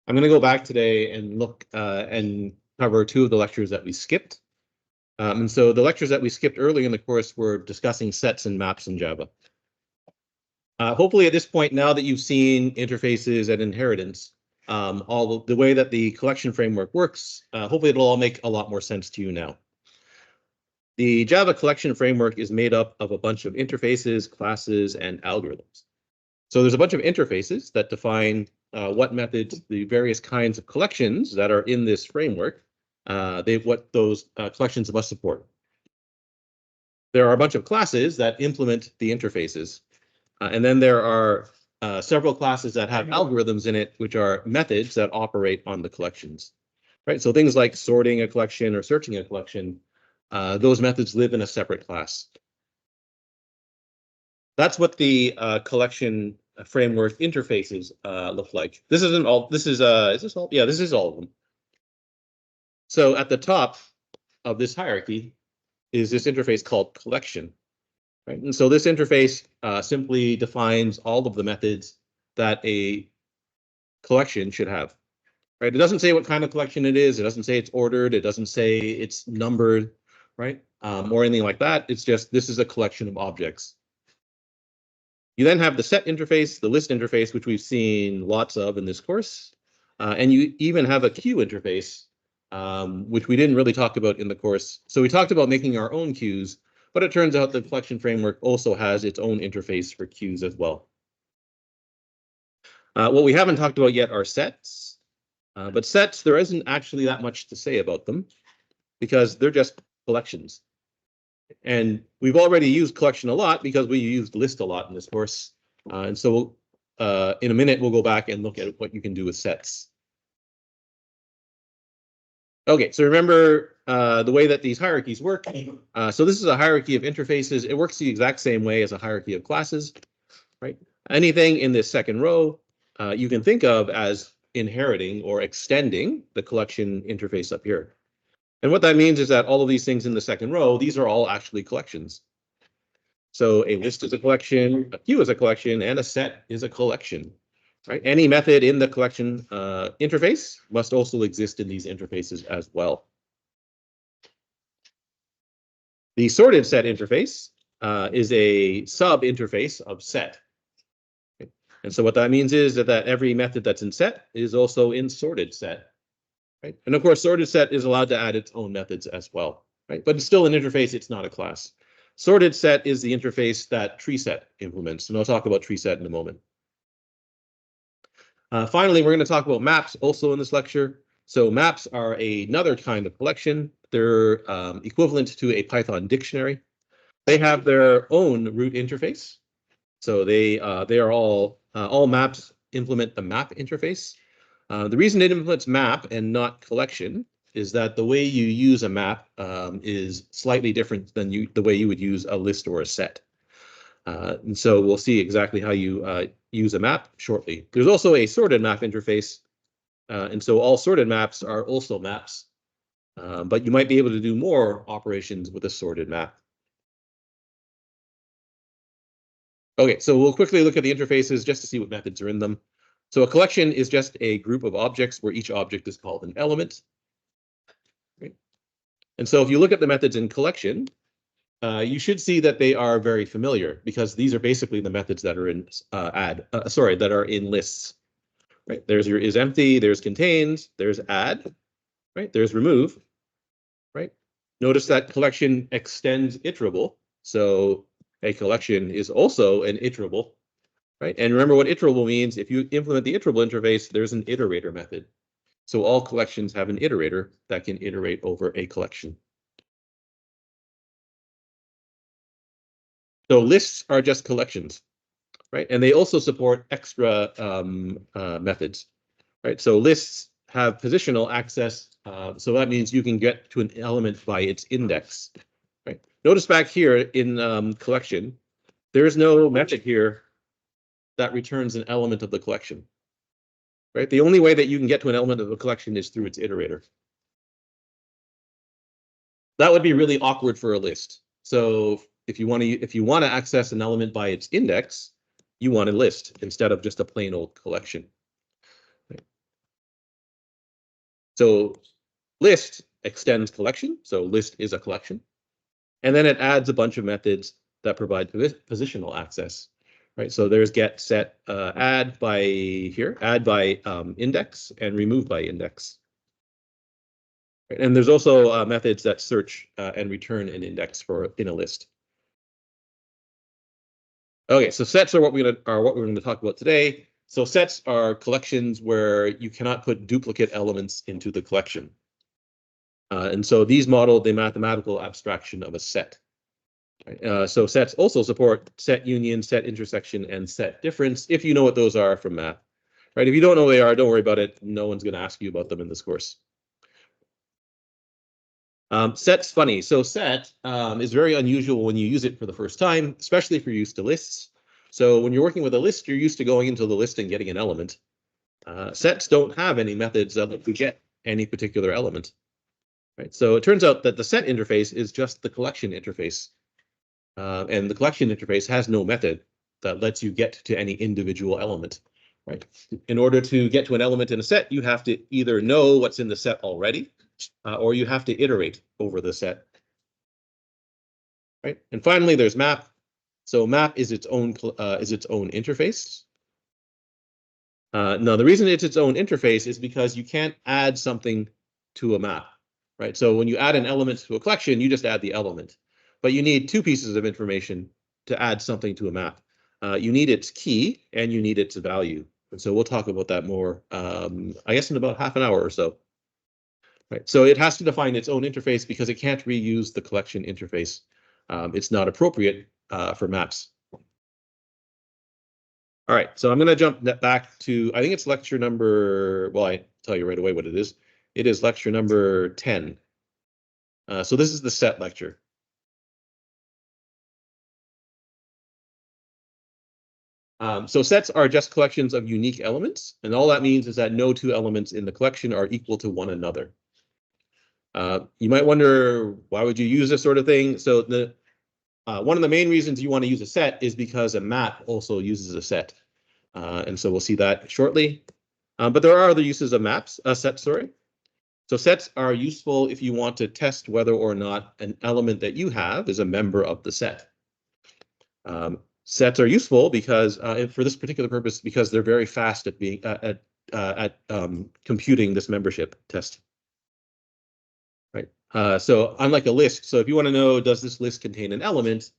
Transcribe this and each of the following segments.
I'm going to go back today and look and cover two of the lectures that we skipped. And so the lectures that we skipped early in the course were discussing sets and maps in Java. Hopefully at this point, now that you've seen interfaces and inheritance, all the way that the collection framework works, hopefully it'll all make a lot more sense to you now. The Java collection framework is made up of a bunch of interfaces, classes, and algorithms. So there's a bunch of interfaces that define what methods the various kinds of collections that are in this framework, what those collections must support. There are a bunch of classes that implement the interfaces. And then there are several classes that have algorithms in it, which are methods that operate on the collections. Right? So things like sorting a collection or searching a collection, those methods live in a separate class. That's what the collection framework interfaces look like. This isn't all. This is this all? Yeah, this is all of them. So at the top of this hierarchy is this interface called collection. Right? And so this interface simply defines all of the methods that a collection should have. Right? It doesn't say what kind of collection it is. It doesn't say it's ordered. It doesn't say it's numbered, right? Or anything like that. It's just this is a collection of objects. You then have the set interface, the list interface, which we've seen lots of in this course. And you even have a queue interface, which we didn't really talk about in the course. So we talked about making our own queues, but it turns out the collection framework also has its own interface for queues as well. What we haven't talked about yet are sets. But sets, there isn't actually that much to say about them because they're just collections. And we've already used collection a lot because we used list a lot in this course. And so in a minute, we'll go back and look at what you can do with sets. Okay, so remember the way that these hierarchies work. So this is a hierarchy of interfaces. It works the exact same way as a hierarchy of classes, right? Anything in this second row, you can think of as inheriting or extending the collection interface up here. And what that means is that all of these things in the second row, these are all actually collections. So a list is a collection, a queue is a collection, and a set is a collection. Right? Any method in the collection interface must also exist in these interfaces as well. The sorted set interface is a sub-interface of set. And so what that means is that every method that's in set is also in sorted set. Right? And of course, sorted set is allowed to add its own methods as well. Right? But it's still an interface, it's not a class. Sorted set is the interface that tree set implements, and I'll talk about tree set in a moment. Finally, we're going to talk about maps also in this lecture. So maps are another kind of collection. They're equivalent to a Python dictionary. They have their own root interface. So they are all maps implement the map interface. The reason it implements map and not collection is that the way you use a map is slightly different than the way you would use a list or a set. And so we'll see exactly how you use a map shortly. There's also a sorted map interface. And so all sorted maps are also maps. But you might be able to do more operations with a sorted map. Okay, so we'll quickly look at the interfaces just to see what methods are in them. So a collection is just a group of objects where each object is called an element. Right? And so if you look at the methods in collection, you should see that they are very familiar because these are basically the methods that are in that are in lists. Right? There's your is empty, there's contains, there's add, right? There's remove, right? Notice that collection extends iterable. So a collection is also an iterable, right? And remember what iterable means. If you implement the iterable interface, there's an iterator method. So all collections have an iterator that can iterate over a collection. So lists are just collections, right? And they also support extra methods, right? So lists have positional access. So that means you can get to an element by its index, right? Notice back here in collection, there is no method here that returns an element of the collection, right? The only way that you can get to an element of a collection is through its iterator. That would be really awkward for a list. So if you want to access an element by its index, you want a list instead of just a plain old collection. So list extends collection. So list is a collection. And then it adds a bunch of methods that provide positional access. Right. So there's get, set, add by here, add by index, and remove by index. Right? And there's also methods that search and return an index for in a list. Okay, so sets are what we're going to talk about today. So sets are collections where you cannot put duplicate elements into the collection. And so these model the mathematical abstraction of a set. So sets also support set union, set intersection, and set difference, if you know what those are from math. Right? If you don't know what they are, don't worry about it. No one's going to ask you about them in this course. Set's funny. So set is very unusual when you use it for the first time, especially if you're used to lists. So when you're working with a list, you're used to going into the list and getting an element. Sets don't have any methods that let you get any particular element. Right? So it turns out that the set interface is just the collection interface. And the collection interface has no method that lets you get to any individual element. Right? In order to get to an element in a set, you have to either know what's in the set already, or you have to iterate over the set. Right? And finally, there's map. So map is its own interface. Now, the reason it's its own interface is because you can't add something to a map. Right? So when you add an element to a collection, you just add the element. But you need two pieces of information to add something to a map. You need its key and you need its value. And so we'll talk about that more, I guess, in about half an hour or so. Right. So it has to define its own interface because it can't reuse the collection interface. It's not appropriate for maps. All right, so I'm going to jump back to, I think it's lecture number, well, I tell you right away what it is. It is lecture number 10. So this is the set lecture. So sets are just collections of unique elements, and all that means is that no two elements in the collection are equal to one another. You might wonder, why would you use this sort of thing? So one of the main reasons you want to use a set is because a map also uses a set. And so we'll see that shortly. But there are other uses of maps, sets, sorry. So sets are useful if you want to test whether or not an element that you have is a member of the set. Sets are useful because for this particular purpose, because they're very fast at being computing this membership test. Right. So unlike a list, so if you want to know, does this list contain an element,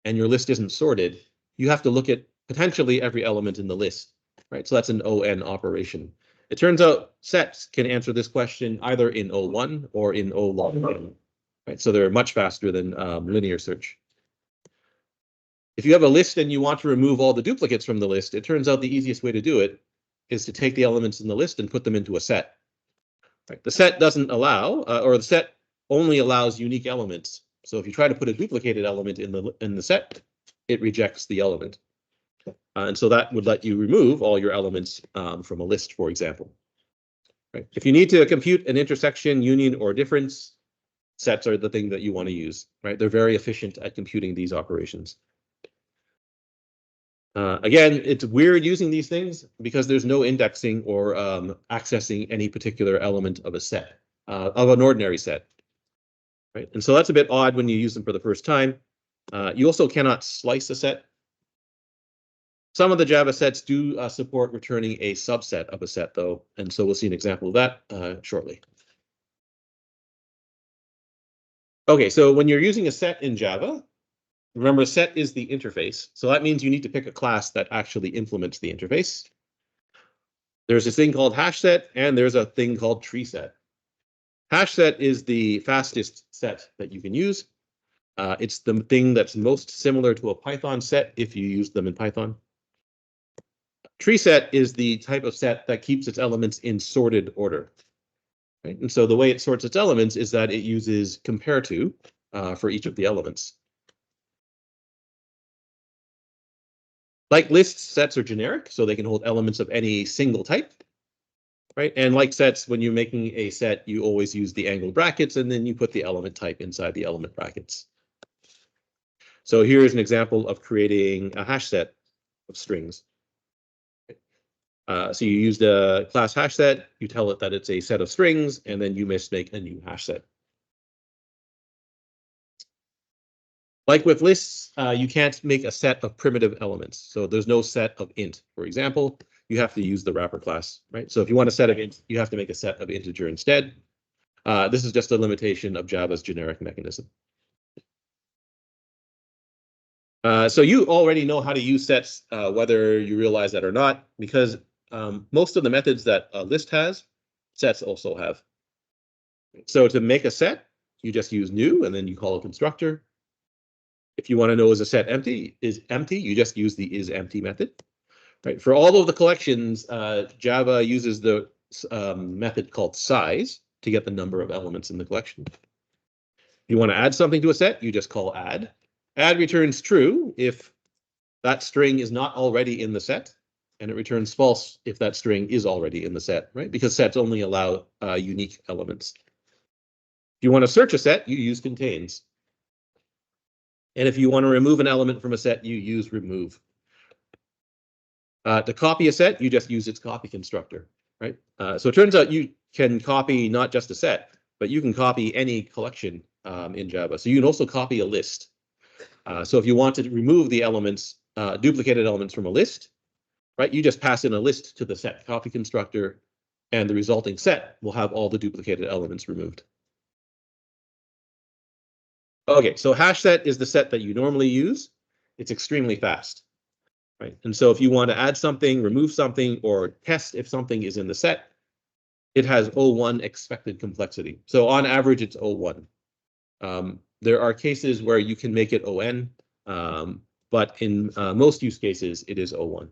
and your list isn't sorted, you have to look at potentially every element in the list. Right. So that's an ON operation. It turns out sets can answer this question either in O1 or in O log n. Right. So they're much faster than linear search. If you have a list and you want to remove all the duplicates from the list, it turns out the easiest way to do it is to take the elements in the list and put them into a set. Right. The set doesn't allow, or the set only allows unique elements. So if you try to put a duplicated element in the set, it rejects the element. And so that would let you remove all your elements from a list, for example. Right. If you need to compute an intersection, union, or difference, sets are the thing that you want to use. Right. They're very efficient at computing these operations. Again, it's weird using these things because there's no indexing or accessing any particular element of a set, of an ordinary set. Right? And so that's a bit odd when you use them for the first time. You also cannot slice a set. Some of the Java sets do support returning a subset of a set, though, and so we'll see an example of that shortly. Okay, so when you're using a set in Java, remember, set is the interface. So that means you need to pick a class that actually implements the interface. There's this thing called hash set, and there's a thing called tree set. Hash set is the fastest set that you can use. It's the thing that's most similar to a Python set if you use them in Python. Tree set is the type of set that keeps its elements in sorted order. Right? And so the way it sorts its elements is that it uses compare to for each of the elements. Like lists, sets are generic, so they can hold elements of any single type. Right? And like sets, when you're making a set, you always use the angled brackets, and then you put the element type inside the element brackets. So here's an example of creating a hash set of strings. So you use the class hash set, you tell it that it's a set of strings, and then you must make a new hash set. Like with lists, you can't make a set of primitive elements. So there's no set of int, for example. You have to use the wrapper class, right? So if you want a set of int, you have to make a set of integer instead. This is just a limitation of Java's generic mechanism. So you already know how to use sets, whether you realize that or not, because most of the methods that a list has, sets also have. So to make a set, you just use new, and then you call a constructor. If you want to know is a set is empty, you just use the isEmpty method. Right. For all of the collections, Java uses the method called size to get the number of elements in the collection. If you want to add something to a set, you just call add. Add returns true if that string is not already in the set, and it returns false if that string is already in the set, right? Because sets only allow unique elements. If you want to search a set, you use contains. And if you want to remove an element from a set, you use remove. To copy a set, you just use its copy constructor, right? So it turns out you can copy not just a set, but you can copy any collection in Java. So you can also copy a list. So if you want to remove the elements, duplicated elements from a list, right, you just pass in a list to the set copy constructor, and the resulting set will have all the duplicated elements removed. Okay, so hash set is the set that you normally use. It's extremely fast, right? And so if you want to add something, remove something, or test if something is in the set, it has O1 expected complexity. So on average, it's O1. There are cases where you can make it ON, but in most use cases, it is O1.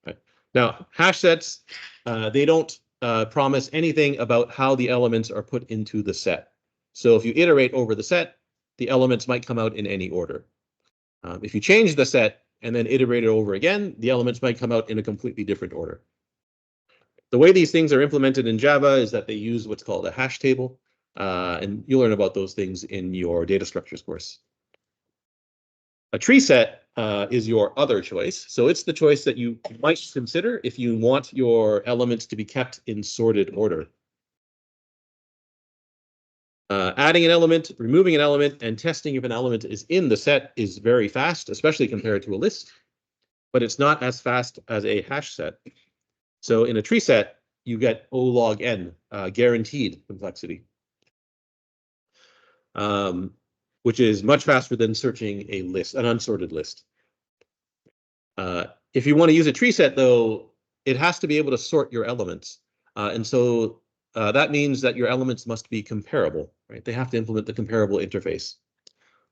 Right. Now, hash sets, they don't promise anything about how the elements are put into the set. So if you iterate over the set, the elements might come out in any order. If you change the set and then iterate it over again, the elements might come out in a completely different order. The way these things are implemented in Java is that they use what's called a hash table, and you'll learn about those things in your data structures course. A tree set is your other choice. So it's the choice that you might consider if you want your elements to be kept in sorted order. Adding an element, removing an element, and testing if an element is in the set is very fast, especially compared to a list, but it's not as fast as a hash set. So in a tree set, you get O log n, guaranteed complexity, which is much faster than searching a list, an unsorted list. If you want to use a tree set, though, it has to be able to sort your elements. And so that means that your elements must be comparable, right? They have to implement the comparable interface.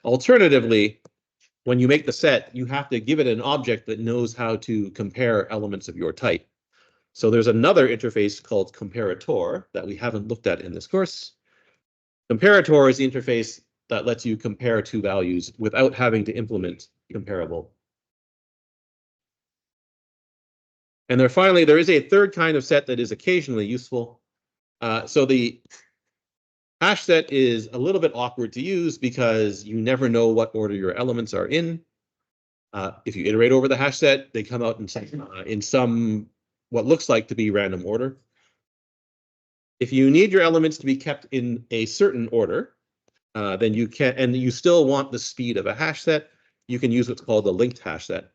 Alternatively, when you make the set, you have to give it an object that knows how to compare elements of your type. So there's another interface called comparator that we haven't looked at in this course. Comparator is the interface that lets you compare two values without having to implement comparable. And then finally, there is a third kind of set that is occasionally useful. So the hash set is a little bit awkward to use because you never know what order your elements are in. If you iterate over the hash set, they come out in some what looks like to be random order. If you need your elements to be kept in a certain order, then you can, and you still want the speed of a hash set, you can use what's called a linked hash set.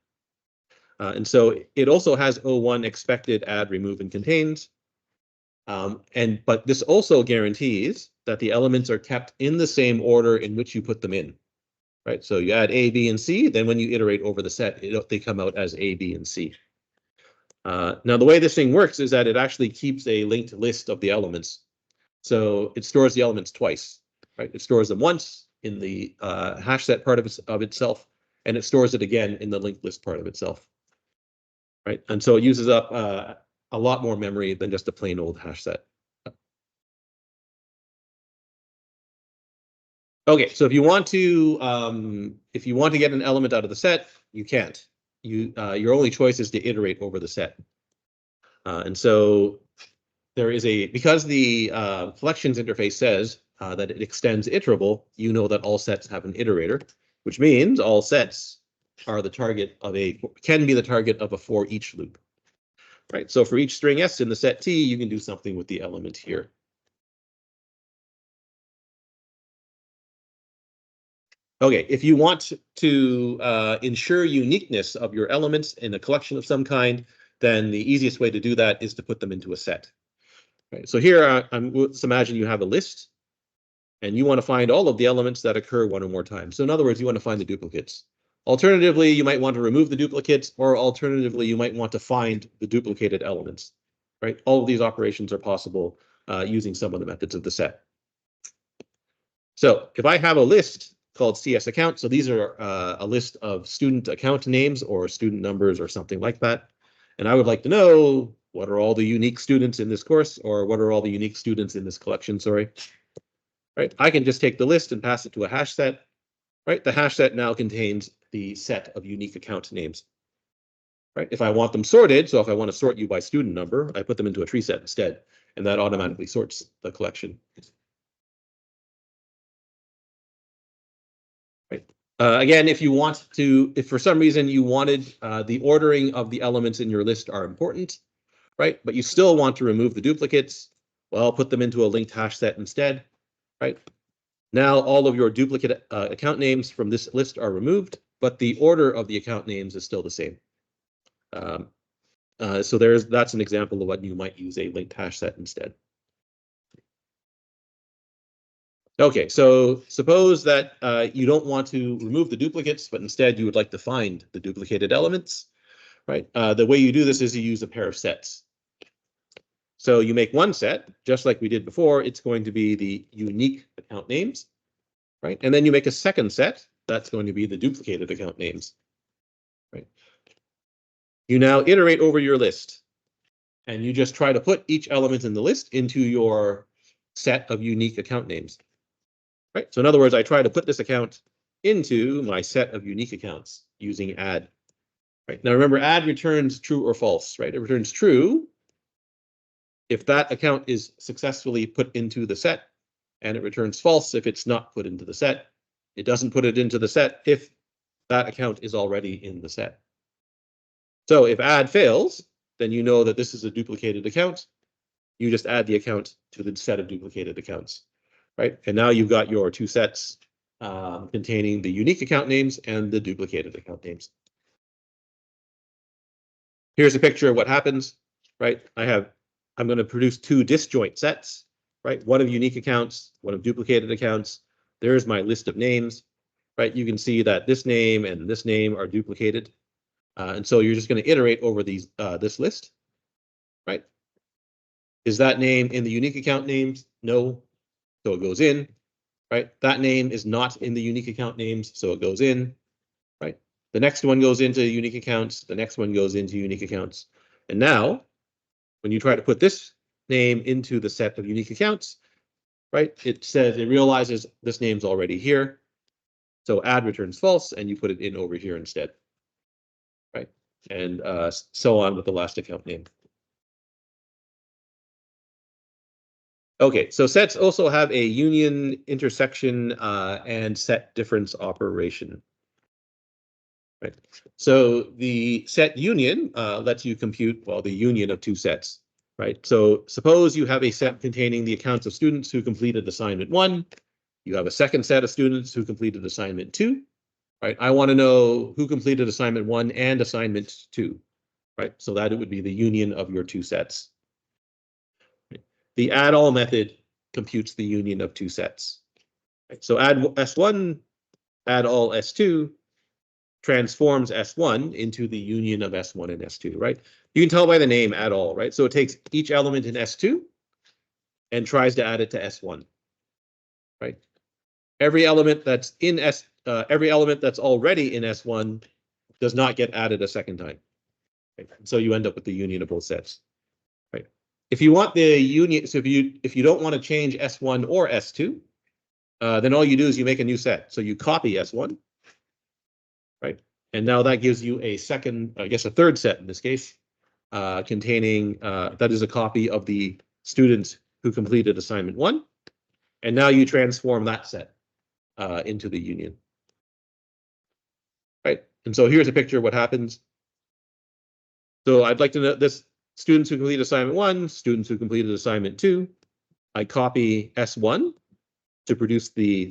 And so it also has O1 expected add, remove, and contains. But this also guarantees that the elements are kept in the same order in which you put them in, right? So you add A, B, and C, then when you iterate over the set, they come out as A, B, and C. Now, the way this thing works is that it actually keeps a linked list of the elements. So it stores the elements twice, right? It stores them once in the hash set part of itself, and it stores it again in the linked list part of itself, right? And so it uses up a lot more memory than just a plain old hash set. Okay, so if you want to get an element out of the set, you can't. Your only choice is to iterate over the set. And so there is because the collections interface says that it extends iterable, you know that all sets have an iterator, which means all sets are the target of can be the target of a for each loop. right? So for each string S in the set T, you can do something with the element here. Okay, if you want to ensure uniqueness of your elements in a collection of some kind, then the easiest way to do that is to put them into a set. Right, so here, let's imagine you have a list, and you want to find all of the elements that occur one or more times. So in other words, you want to find the duplicates. Alternatively, you might want to remove the duplicates, or alternatively, you might want to find the duplicated elements. Right, all of these operations are possible using some of the methods of the set. So if I have a list called CS account, so these are a list of student account names or student numbers or something like that, and I would like to know what are all the unique students in this course, or what are all the unique students in this collection, sorry. Right, I can just take the list and pass it to a hash set. Right, the hash set now contains the set of unique account names. Right, if I want them sorted, so if I want to sort you by student number, I put them into a tree set instead, and that automatically sorts the collection. Right. Again, if you want to, if for some reason you wanted the ordering of the elements in your list are important, right, but you still want to remove the duplicates, well, put them into a linked hash set instead, right? Now all of your duplicate account names from this list are removed, but the order of the account names is still the same. So that's an example of what you might use a linked hash set instead. Okay, so suppose that you don't want to remove the duplicates, but instead you would like to find the duplicated elements, right? The way you do this is you use a pair of sets. So you make one set, just like we did before, it's going to be the unique account names, right? And then you make a second set, that's going to be the duplicated account names, right? You now iterate over your list, and you just try to put each element in the list into your set of unique account names. Right. So in other words, I try to put this account into my set of unique accounts using add. Right. Now remember, add returns true or false, right? It returns true if that account is successfully put into the set, and it returns false if it's not put into the set. It doesn't put it into the set if that account is already in the set. So if add fails, then you know that this is a duplicated account. You just add the account to the set of duplicated accounts. Right, and now you've got your two sets containing the unique account names and the duplicated account names. Here's a picture of what happens, right? I'm going to produce two disjoint sets, right? One of unique accounts, one of duplicated accounts. There's my list of names, right? You can see that this name and this name are duplicated. And so you're just going to iterate over these this list, right? Is that name in the unique account names? No. So it goes in, right? That name is not in the unique account names, so it goes in, right? The next one goes into unique accounts. The next one goes into unique accounts. And now, when you try to put this name into the set of unique accounts, right? It realizes this name's already here. So add returns false, and you put it in over here instead, right? And so on with the last account name. Okay, so sets also have a union, intersection, and set difference operation. Right. So the set union lets you compute, well, the union of two sets. Right. So suppose you have a set containing the accounts of students who completed assignment 1. You have a second set of students who completed assignment 2. Right. I want to know who completed assignment 1 and assignment 2. Right. So that it would be the union of your two sets. The add all method computes the union of two sets. Right? So add S1, add all S2 transforms S1 into the union of S1 and S2, right? You can tell by the name add all, right? So it takes each element in S2 and tries to add it to S1, right? Every element that's already in S1 does not get added a second time. Right? So you end up with the union of both sets. Right? If you want the union, so if you don't want to change S1 or S2, then all you do is you make a new set. So you copy S1, right? And now that gives you a second, I guess a third set in this case, containing that is a copy of the student who completed assignment 1. And now you transform that set into the union. Right? And so here's a picture of what happens. So I'd like to know this. students who completed assignment 1, students who completed assignment 2. I copy S1 to produce the,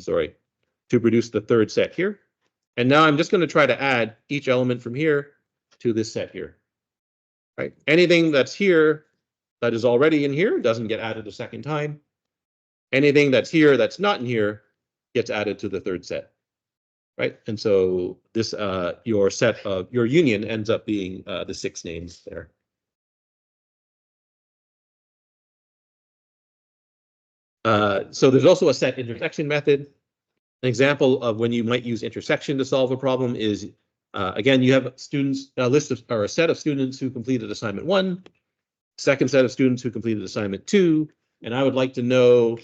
third set here. And now I'm just going to try to add each element from here to this set here. Right? Anything that's here that is already in here doesn't get added a second time. Anything that's here that's not in here gets added to the third set. Right? And so this your set of your union ends up being the 6 names there. So there's also a set intersection method. An example of when you might use intersection to solve a problem is, again, you have students, a list of, or a set of students who completed assignment 1, second set of students who completed assignment 2, and I would like to know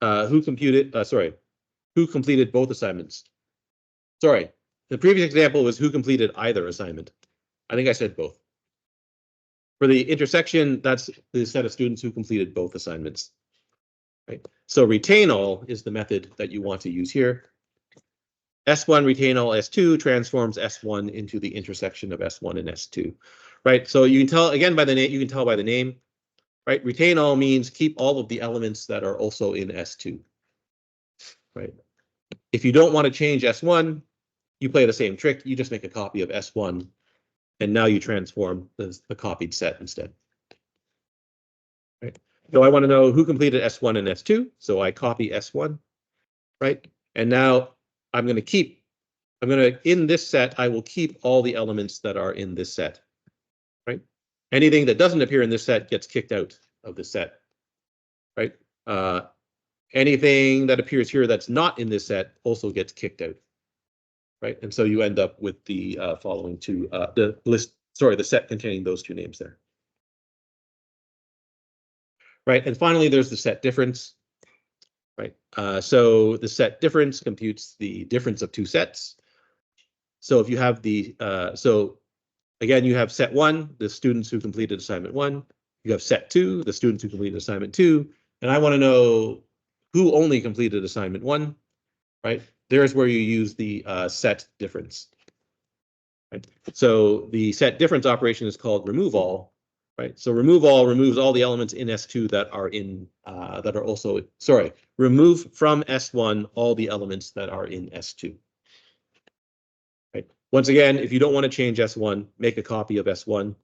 who completed both assignments. Sorry, the previous example was who completed either assignment. I think I said both. For the intersection, that's the set of students who completed both assignments. Right. So retain all is the method that you want to use here. S1 retain all S2 transforms S1 into the intersection of S1 and S2. Right. So you can tell again by the name, you can tell by the name. Right. Retain all means keep all of the elements that are also in S2. Right. If you don't want to change S1, you play the same trick. You just make a copy of S1, and now you transform the copied set instead. Right. So I want to know who completed S1 and S2. So I copy S1, right? And now I'm going to, in this set, I will keep all the elements that are in this set, right? Anything that doesn't appear in this set gets kicked out of the set, right? Anything that appears here that's not in this set also gets kicked out, right? And so you end up with the following two, the set containing those 2 names there. Right, and finally, there's the set difference. Right, so the set difference computes the difference of 2 sets. So if you have the, so again, you have set 1, the students who completed assignment 1. You have set 2, the students who completed assignment 2. And I want to know who only completed assignment 1. Right, there's where you use the set difference. Right, so the set difference operation is called remove all. Right, so remove all removes all the elements in S2 that are in that are also, sorry, remove from S1 all the elements that are in S2. Right. Once again, if you don't want to change S1, make a copy of S1,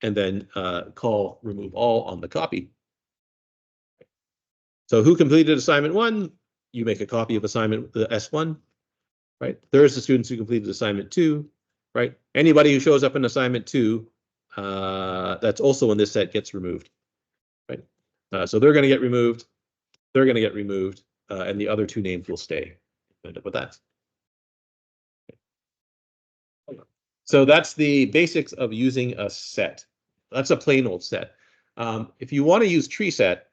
and then call remove all on the copy. So who completed assignment 1? You make a copy of assignment S1. Right. There's the students who completed assignment 2. Right. Anybody who shows up in assignment 2. That's also in this set gets removed, right? So they're going to get removed, they're going to get removed, and the other 2 names will stay. End up with that. So that's the basics of using a set. That's a plain old set. If you want to use tree set,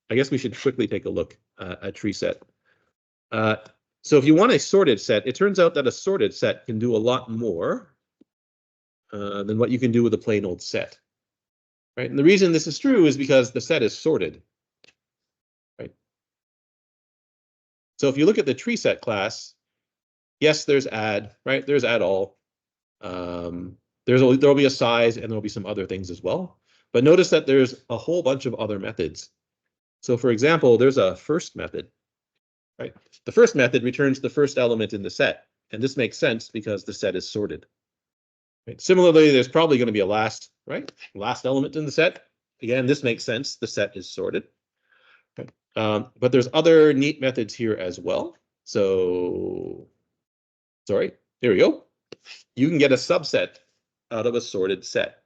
I guess we should quickly take a look at tree set. So if you want a sorted set, it turns out that a sorted set can do a lot more than what you can do with a plain old set. Right, and the reason this is true is because the set is sorted. Right. So if you look at the tree set class, yes, there's add, right? There's add all. There'll be a size and there'll be some other things as well. But notice that there's a whole bunch of other methods. So for example, there's a first method. Right. The first method returns the first element in the set, and this makes sense because the set is sorted. Right. Similarly, there's probably going to be a last, right? Last element in the set. Again, this makes sense. The set is sorted. Okay. But there's other neat methods here as well. So, sorry, here we go. You can get a subset out of a sorted set,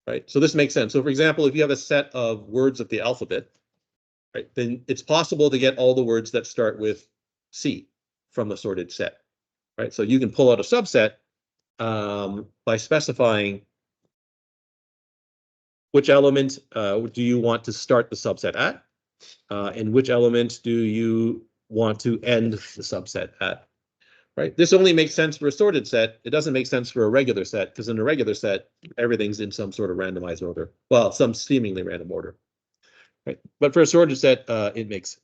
right? So this makes sense. So for example, if you have a set of words of the alphabet, right, then it's possible to get all the words that start with C from the sorted set, right? So you can pull out a subset by specifying which element do you want to start the subset at, and which element do you want to end the subset at, right? This only makes sense for a sorted set. It doesn't make sense for a regular set, because in a regular set, everything's in some sort of randomized order. Well, some seemingly random order, right? But for a sorted set, it makes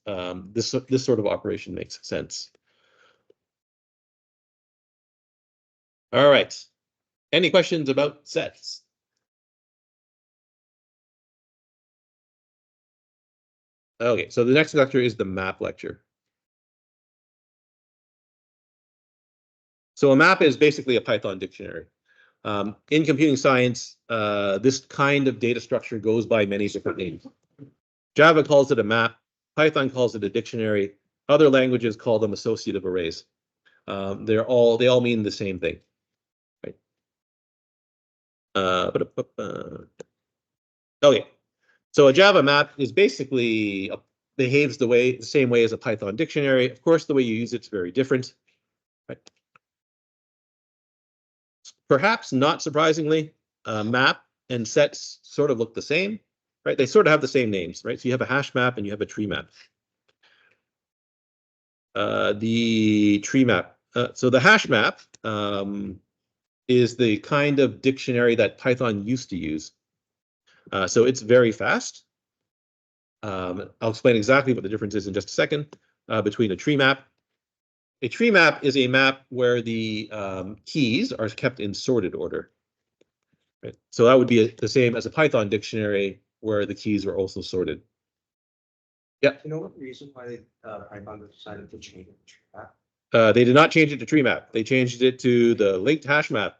this sort of operation makes sense. All right. Any questions about sets? Okay, so the next lecture is the map lecture. So a map is basically a Python dictionary. In computing science, this kind of data structure goes by many different names. Java calls it a map. Python calls it a dictionary. Other languages call them associative arrays. They all mean the same thing. Right? Okay, so a Java map is basically behaves the same way as a Python dictionary. Of course, the way you use it's very different. Right? Perhaps not surprisingly, map and sets sort of look the same, right? They sort of have the same names, right? So you have a hash map and you have a tree map. The tree map. So the hash map is the kind of dictionary that Python used to use. So it's very fast. I'll explain exactly what the difference is in just a second between a tree map. A tree map is a map where the keys are kept in sorted order. Right? So that would be the same as a Python dictionary where the keys are also sorted. Yeah. You know what reason why Python decided to change that? They did not change it to tree map. They changed it to the linked hash map.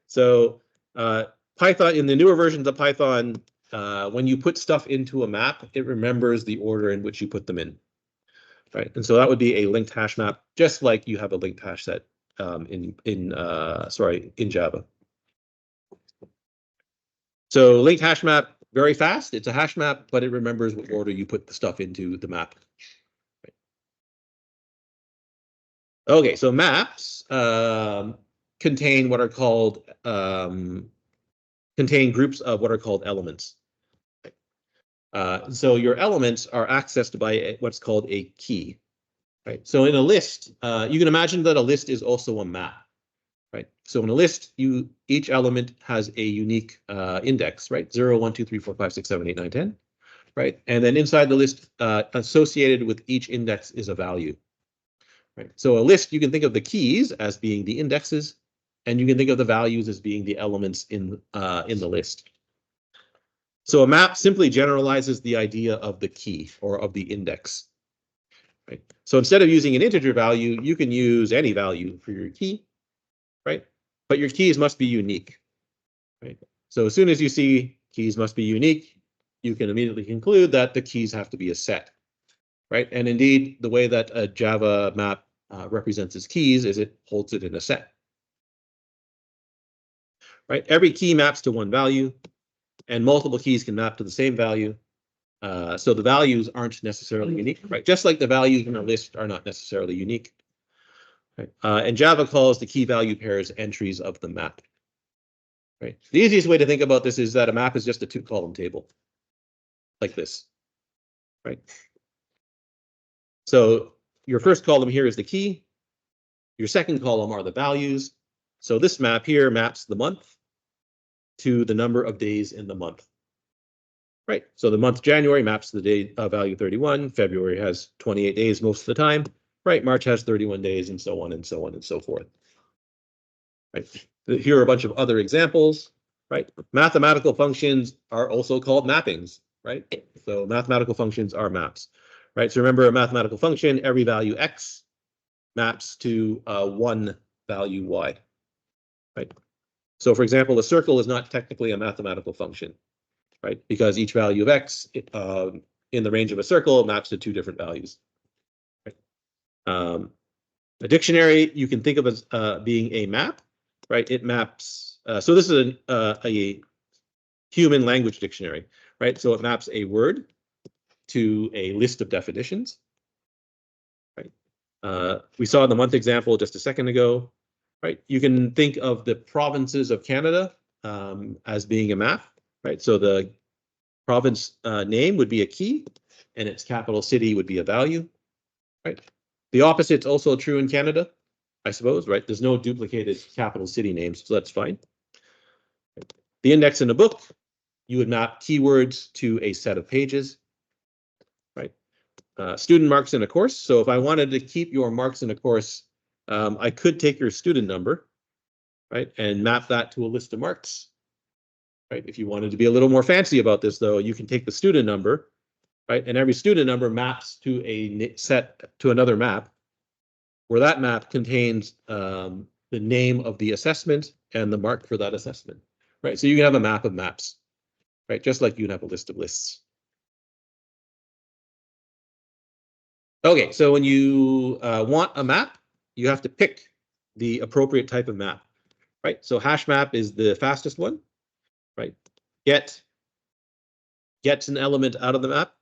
So Python, in the newer versions of Python, when you put stuff into a map, it remembers the order in which you put them in. Right. And so that would be a linked hash map, just like you have a linked hash set in Java. So linked hash map, very fast. It's a hash map, but it remembers what order you put the stuff into the map. Right. Okay, so maps contain what are called contain groups of what are called elements. So your elements are accessed by what's called a key. Right. So in a list, you can imagine that a list is also a map. Right. So in a list, each element has a unique index, right? 0, 1, 2, 3, 4, 5, 6, 7, 8, 9, 10. Right. And then inside the list, associated with each index is a value. Right. So a list, you can think of the keys as being the indexes, and you can think of the values as being the elements in the list. So a map simply generalizes the idea of the key or of the index. Right. So instead of using an integer value, you can use any value for your key. Right? But your keys must be unique. Right? So as soon as you see keys must be unique, you can immediately conclude that the keys have to be a set. Right? And indeed, the way that a Java map represents its keys is it holds it in a set. Right? Every key maps to one value, and multiple keys can map to the same value. So the values aren't necessarily unique, right? Just like the values in a list are not necessarily unique. Right? And Java calls the key value pairs entries of the map. Right? The easiest way to think about this is that a map is just a two-column table, like this. Right? So your first column here is the key. Your second column are the values. So this map here maps the month to the number of days in the month. Right. So the month January maps the day value 31. February has 28 days most of the time. Right. March has 31 days, and so on and so on and so forth. Right. Here are a bunch of other examples. Right. Mathematical functions are also called mappings. Right. So mathematical functions are maps. Right. So remember, a mathematical function, every value x maps to one value y. Right. So for example, a circle is not technically a mathematical function. Right, because each value of x in the range of a circle maps to two different values. Right? A dictionary you can think of as being a map, right? It maps. So this is a human language dictionary, right? So it maps a word to a list of definitions. Right. We saw the month example just a second ago. Right. You can think of the provinces of Canada as being a map. Right. So the province name would be a key, and its capital city would be a value. Right. The opposite's also true in Canada, I suppose. Right. There's no duplicated capital city names, so that's fine. The index in a book, you would map keywords to a set of pages. Right. Student marks in a course. So if I wanted to keep your marks in a course, I could take your student number, right, and map that to a list of marks. Right. If you wanted to be a little more fancy about this, though, you can take the student number right? And every student number maps to a set to another map, where that map contains the name of the assessment and the mark for that assessment, right? So you can have a map of maps, right? Just like you'd have a list of lists. Okay, so when you want a map, you have to pick the appropriate type of map, right? So hash map is the fastest one, right? Gets an element out of the map,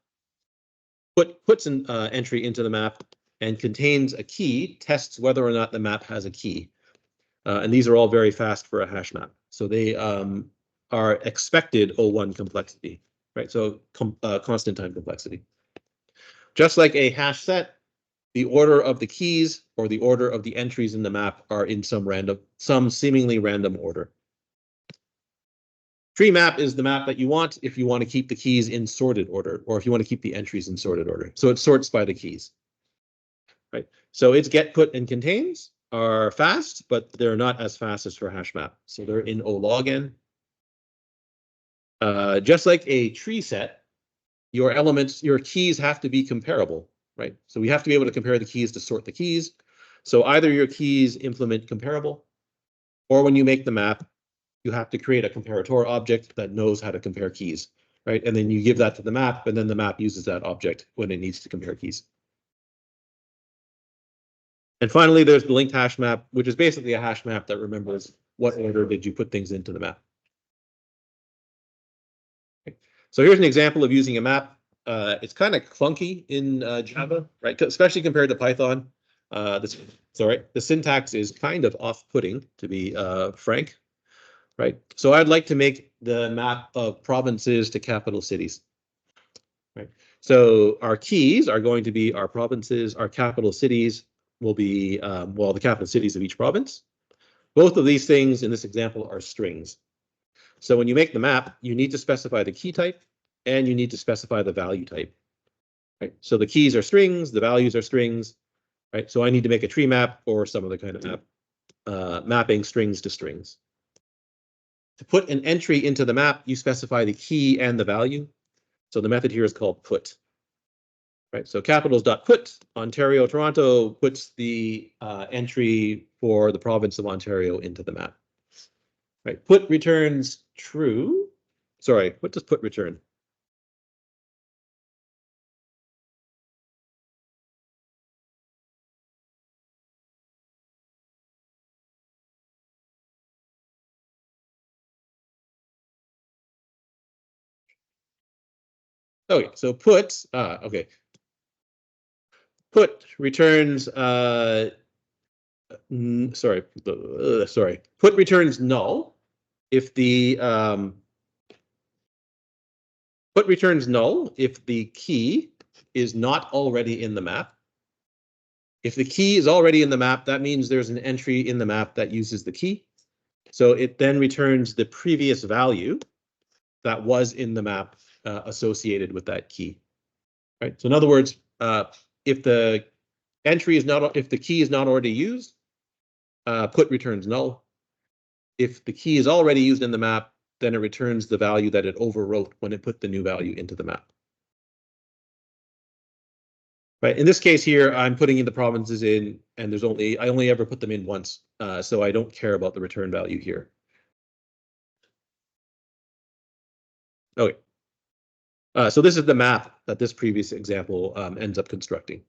puts an entry into the map, and contains a key, tests whether or not the map has a key. And these are all very fast for a hash map. So they are expected O1 complexity, right? So constant time complexity. Just like a hash set, the order of the keys or the order of the entries in the map are in some seemingly random order. Tree map is the map that you want if you want to keep the keys in sorted order, or if you want to keep the entries in sorted order. So it sorts by the keys, right? So its get, put, and contains are fast, but they're not as fast as for hash map. So they're in O log n. Just like a tree set, your elements, your keys have to be comparable, right? So we have to be able to compare the keys to sort the keys. So either your keys implement comparable, or when you make the map, you have to create a comparator object that knows how to compare keys, right? And then you give that to the map, and then the map uses that object when it needs to compare keys. And finally, there's the linked hash map, which is basically a hash map that remembers what order did you put things into the map. Okay. So here's an example of using a map. It's kind of clunky in Java, right? Especially compared to Python. The syntax is kind of off-putting, to be frank, right? So I'd like to make the map of provinces to capital cities, right? So our keys are going to be our provinces, our capital cities will be, well, the capital cities of each province. Both of these things in this example are strings. So when you make the map, you need to specify the key type and you need to specify the value type, right? So the keys are strings, the values are strings, right? So I need to make a tree map or some other kind of map, mapping strings to strings. To put an entry into the map, you specify the key and the value. So the method here is called put. Right, so capitals.put, Ontario, Toronto puts the entry for the province of Ontario into the map. Right, put returns true. Sorry, what does put return? Okay, so put, okay. Put returns, sorry, put returns null if the, put returns null if the key is not already in the map. If the key is already in the map, that means there's an entry in the map that uses the key. So it then returns the previous value that was in the map associated with that key. Right. So in other words, if the entry is not, if the key is not already used, put returns null. If the key is already used in the map, then it returns the value that it overwrote when it put the new value into the map. Right. In this case here, I'm putting in the provinces in, and I only ever put them in once, so I don't care about the return value here. Okay. So this is the map that this previous example ends up constructing.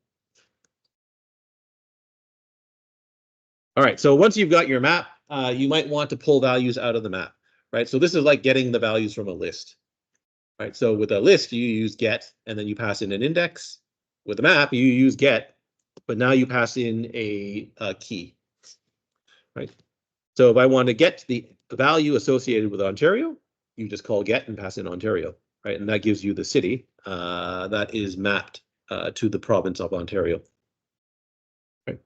All right, so once you've got your map, you might want to pull values out of the map, right? So this is like getting the values from a list, right? So with a list, you use get, and then you pass in an index. With a map, you use get, but now you pass in a key, right? So if I want to get the value associated with Ontario, you just call get and pass in Ontario, right? And that gives you the city that is mapped to the province of Ontario. Right.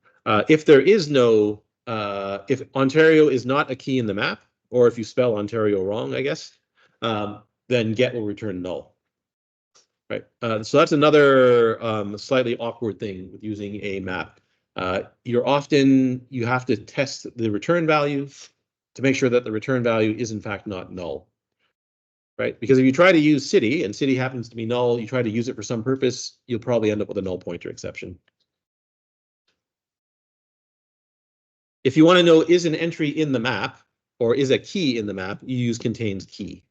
If there is no, if Ontario is not a key in the map, or if you spell Ontario wrong, I guess, then get will return null. Right. So that's another slightly awkward thing with using a map. You have to test the return value to make sure that the return value is in fact not null. right? Because if you try to use city and city happens to be null, you try to use it for some purpose, you'll probably end up with a null pointer exception. If you want to know is an entry in the map or is a key in the map, you use contains key.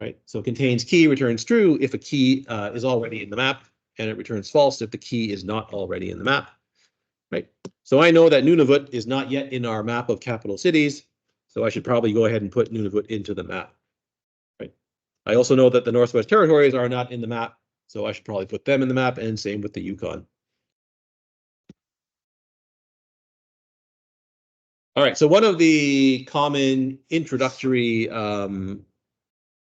Right? So contains key returns true if a key is already in the map, and it returns false if the key is not already in the map. Right? So I know that Nunavut is not yet in our map of capital cities, so I should probably go ahead and put Nunavut into the map. Right? I also know that the Northwest Territories are not in the map, so I should probably put them in the map, and same with the Yukon. All right, so one of the common introductory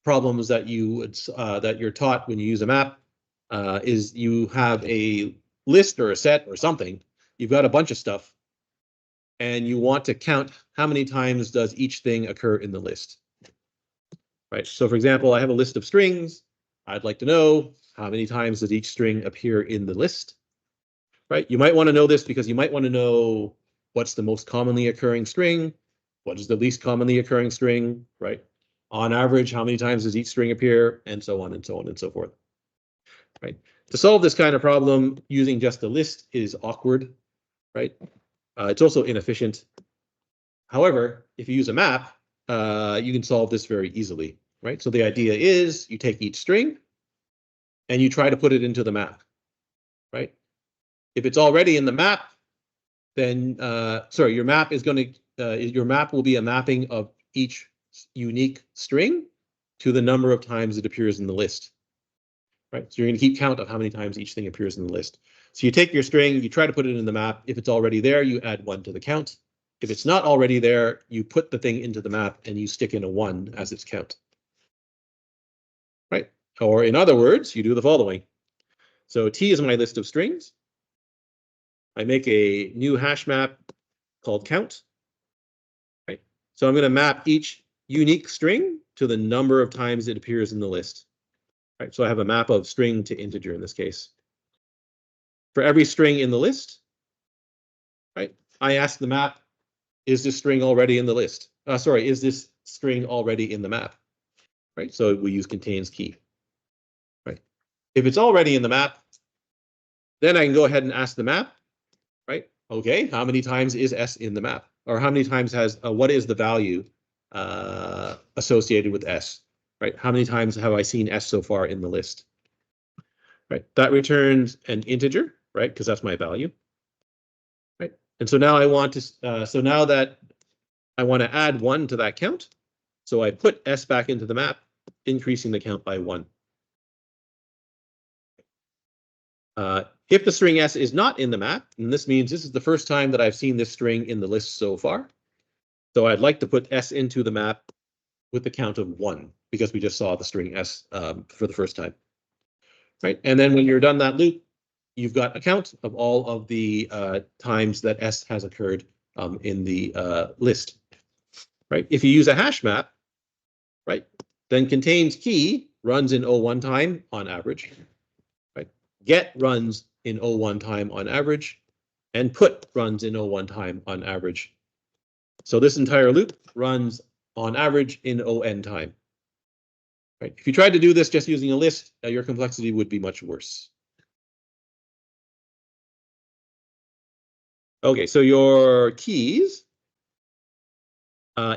problems that you're taught when you use a map is you have a list or a set or something. You've got a bunch of stuff, and you want to count how many times does each thing occur in the list. Right. So, for example, I have a list of strings. I'd like to know how many times does each string appear in the list. Right. You might want to know this because you might want to know what's the most commonly occurring string, what is the least commonly occurring string, right? On average, how many times does each string appear, and so on and so on and so forth. Right. To solve this kind of problem, using just a list is awkward, right? It's also inefficient. However, if you use a map, you can solve this very easily, right? So the idea is you take each string and you try to put it into the map, right? If it's already in the map, then your map is going to your map will be a mapping of each unique string to the number of times it appears in the list. Right, so you're going to keep count of how many times each thing appears in the list. So you take your string, you try to put it in the map. If it's already there, you add 1 to the count. If it's not already there, you put the thing into the map and you stick in a 1 as its count. Right, or in other words, you do the following. So T is my list of strings. I make a new hash map called count. Right, so I'm going to map each unique string to the number of times it appears in the list. Right, so I have a map of string to integer in this case. For every string in the list, right, I ask the map, is this string already in the list? Is this string already in the map? Right, so we use contains key. Right, if it's already in the map, then I can go ahead and ask the map, right? Okay, how many times is S in the map? Or how many times has, what is the value associated with S? Right, how many times have I seen S so far in the list? Right, that returns an integer, right, because that's my value. Right, and so now I want to, so now that I want to add 1 to that count, so I put S back into the map, increasing the count by 1. If the string S is not in the map, and this means this is the first time that I've seen this string in the list so far, so I'd like to put S into the map with the count of 1, because we just saw the string S for the first time. Right, and then when you're done that loop, you've got a count of all of the times that S has occurred in the list. Right, if you use a hash map, right, then contains key runs in O1 time on average. Right, get runs in O1 time on average, and put runs in O1 time on average. So this entire loop runs on average in ON time. Right, if you tried to do this just using a list, your complexity would be much worse. Okay, so your keys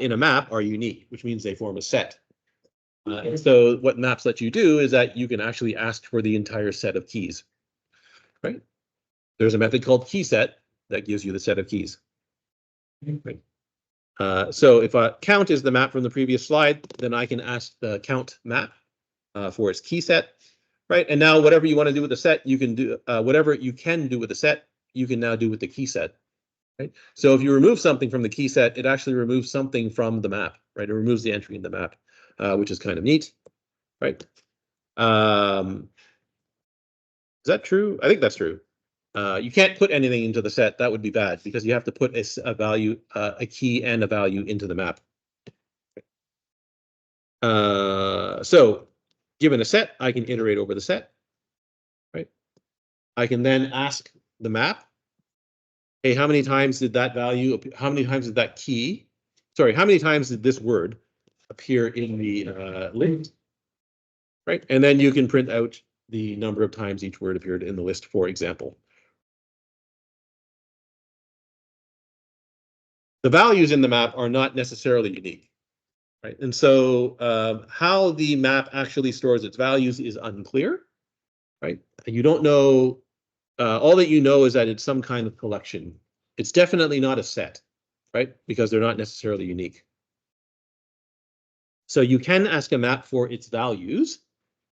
in a map are unique, which means they form a set. And so what maps let you do is that you can actually ask for the entire set of keys. Right? There's a method called keySet that gives you the set of keys. Right? So if a count is the map from the previous slide, then I can ask the count map for its key set. Right, and now whatever you want to do with the set, you can do whatever you can do with the set, you can now do with the key set. Right, so if you remove something from the key set, it actually removes something from the map. Right, it removes the entry in the map, which is kind of neat. Right, is that true? I think that's true. You can't put anything into the set. That would be bad because you have to put a value, a key and a value into the map. So given a set, I can iterate over the set. Right, I can then ask the map, hey, how many times did that value, how many times did that key, sorry, how many times did this word appear in the list, right? And then you can print out the number of times each word appeared in the list, for example. The values in the map are not necessarily unique, right? And so how the map actually stores its values is unclear, right? You don't know, all that you know is that it's some kind of collection. It's definitely not a set, right? Because they're not necessarily unique. So you can ask a map for its values.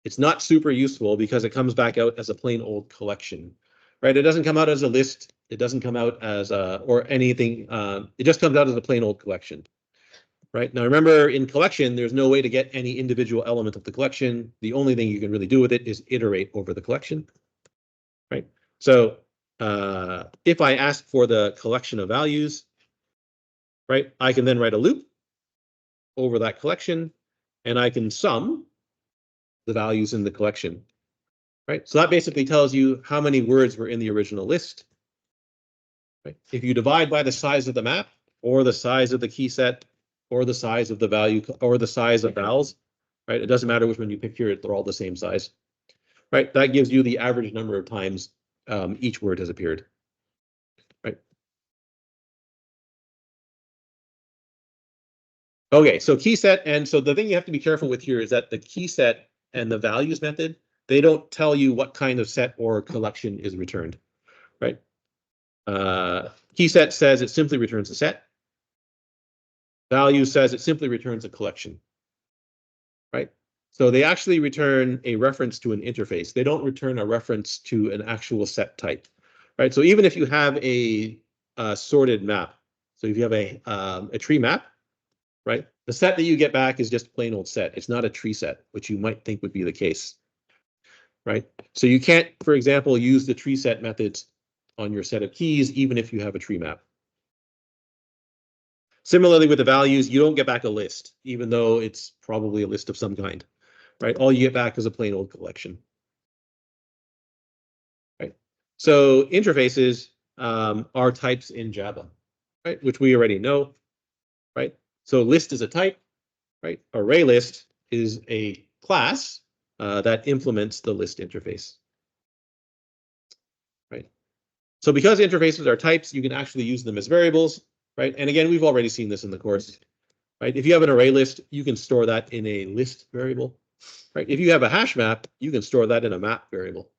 It's not super useful because it comes back out as a plain old collection, right? It doesn't come out as a list. It doesn't come out as or anything. It just comes out as a plain old collection, right? Now remember, in collection, there's no way to get any individual element of the collection. The only thing you can really do with it is iterate over the collection, right? So if I ask for the collection of values, right, I can then write a loop over that collection, and I can sum the values in the collection, right? So that basically tells you how many words were in the original list, right? If you divide by the size of the map, or the size of the key set, or the size of the value, or the size of vowels, right? It doesn't matter which one you pick here, they're all the same size, right? That gives you the average number of times each word has appeared, right? Okay, so key set, and so the thing you have to be careful with here is that the key set and the values method, they don't tell you what kind of set or collection is returned, right? Key set says it simply returns a set. Value says it simply returns a collection, right? So they actually return a reference to an interface. They don't return a reference to an actual set type, right? So even if you have a sorted map, so if you have a tree map, right? The set that you get back is just plain old set. It's not a tree set, which you might think would be the case, right? So you can't, for example, use the tree set methods on your set of keys, even if you have a tree map. Similarly, with the values, you don't get back a list, even though it's probably a list of some kind, right? All you get back is a plain old collection, right? So interfaces are types in Java, right? Which we already know, right? So list is a type, right? Array list is a class that implements the list interface, right? So because interfaces are types, you can actually use them as variables, right? And again, we've already seen this in the course, right? If you have an array list, you can store that in a list variable, right? If you have a hash map, you can store that in a map variable,